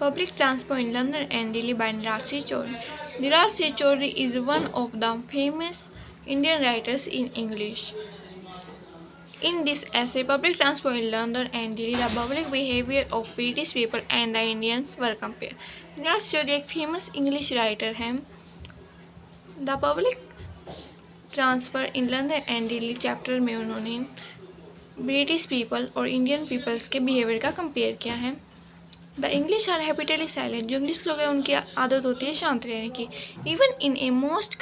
Public Transport in London and Delhi by Niraj C. Chaudhary. Niraj C. Chaudhary is one of the famous Indian writers in English. In this essay, Public Transport in London and Delhi, the public behavior of British people and the Indians were compared. Niraj Chaudhary एक famous English writer हैं. The Public Transport in London and Delhi chapter में उन्होंने British people और Indian peoples के behaviour का compare किया है. The English are habitually silent. जो इंग्लिश लोग हैं उनकी आदत होती है शांत रहने की. Even in a most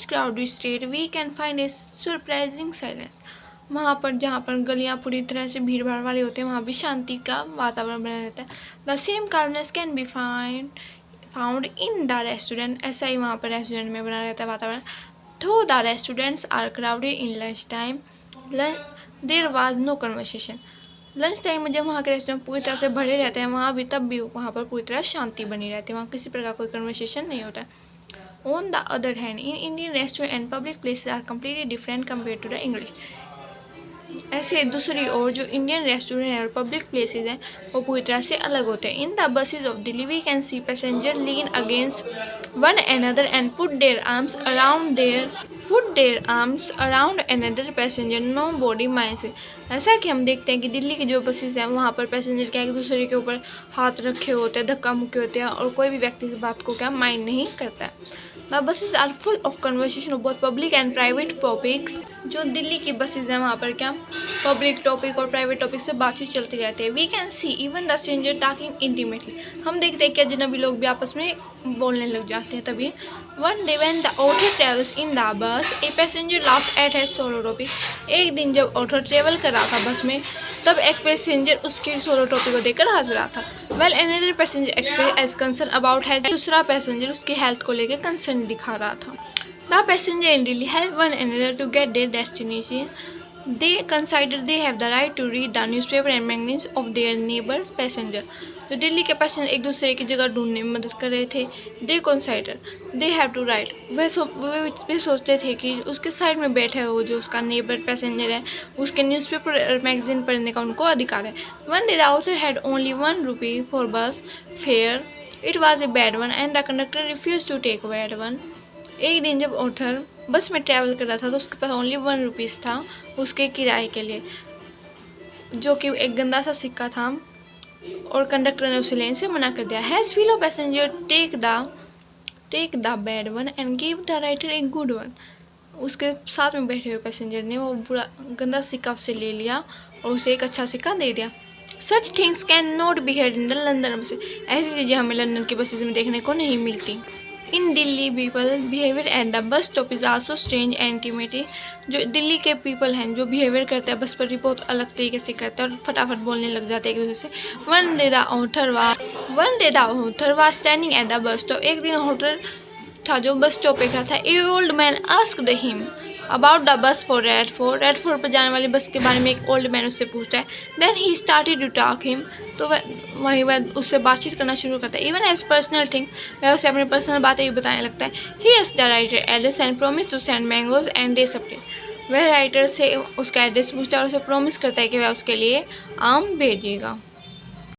crowded state we can find a surprising silence. वहाँ पर जहाँ पर गलियाँ पूरी तरह से भीड़ भाड़ वाले होते हैं वहाँ भी शांति का वातावरण बना रहता है. The same calmness can be found in the restaurant. ऐसा ही वहाँ पर रेस्टोरेंट में बना रहता है वातावरण. Though the restaurants are crowded in lunchtime, there was no conversation. Lunch time में जब वहाँ के रेस्टोरेंट पूरी तरह से भरे रहते हैं वहाँ भी तब भी वहाँ पर पूरी तरह शांति बनी रहती है. वहाँ किसी प्रकार कोई कन्वर्सेशन नहीं होता है. On the other hand, in Indian restaurants and public places are completely different compared to the English. ऐसे दूसरी ओर जो इंडियन रेस्टोरेंट और पब्लिक प्लेसेस हैं वो पूरी तरह से अलग होते हैं. In the buses of Delhi we can see passenger lean against one another and put their arms around another passenger. Nobody minds. ऐसा कि हम देखते हैं कि दिल्ली की जो बसेज हैं वहाँ पर पैसेंजर क्या एक दूसरे के ऊपर हाथ रखे होते हैं, धक्का मुक्के होते हैं और कोई भी व्यक्ति इस बात को क्या माइंड नहीं करता है. The buses are full of conversation of both public and private topics. जो दिल्ली की बसेज हैं वहाँ पर क्या पब्लिक टॉपिक और प्राइवेट टॉपिक से बातचीत चलती रहती है. We can see even the stranger talking intimately. हम देखते हैं कि अजनबी लोग भी आपस में बोलने लग जाते हैं. तभी one day when the author travels in the bus a passenger laughed at his solo topic. एक दिन जब ऑथर ट्रेवल कर रहा था बस में तब एक पैसेंजर उसकी सोलो टॉपिक को देखकर हंस रहा था. Well another passenger express as concern about health. दूसरा पैसेंजर उसकी हेल्थ को लेकर कंसर्न दिखा रहा था. The passenger in Delhi help one another to get their destination. They consider they have the right to read the newspaper and magazines of their neighbors passenger. तो दिल्ली के passenger एक दूसरे की जगह ढूंढने में मदद कर रहे थे. They consider they have to write. वे सोचते थे कि उसके साइड में बैठे हो जो उसका नेबर पैसेंजर है उसके न्यूज़पेपर और मैगजीन पढ़ने का उनको अधिकार है. One day the author had only ₹1 for bus fare. It was a bad one and the conductor refused to take a bad one. एक दिन जब ऑथर बस में ट्रैवल कर रहा था तो उसके पास ओनली ₹1 था उसके किराए के लिए जो कि एक गंदा सा सिक्का था और कंडक्टर ने उसे लेने से मना कर दिया. His fellow passenger take the bad one and give the writer a good one. उसके साथ में बैठे हुए पैसेंजर ने वो बुरा गंदा सिक्का उससे ले लिया और उसे एक अच्छा सिक्का दे दिया. Such things can not be heard in the London buses. ऐसी चीज़ें हमें लंदन की बसेज में देखने को नहीं मिलती. In Delhi people behaviour at the bus stop is also strange and intimate. जो दिल्ली के पीपल हैं जो बिहेवियर करते हैं बस पर भी बहुत अलग तरीके से करते हैं और फटाफट बोलने लग जाते हैं एक दूसरे से. One day the author was standing at the bus stop. एक दिन ऑथर था जो बस स्टॉप पे खड़ा था. A old man asked him about the bus for Red Fort पर जाने वाली बस के बारे में एक ओल्ड मैन उससे पूछता है. Then he started to talk him. तो वह उससे बातचीत करना शुरू करता है. इवन एज पर्सनल थिंग वह उसे अपनी पर्सनल बातें भी बताने लगता है. He is the writer address and promise to send mangoes and they supply. वह राइटर से उसका एड्रेस पूछता है और उसे प्रॉमिस करता है कि वह उसके लिए आम भेजेगा.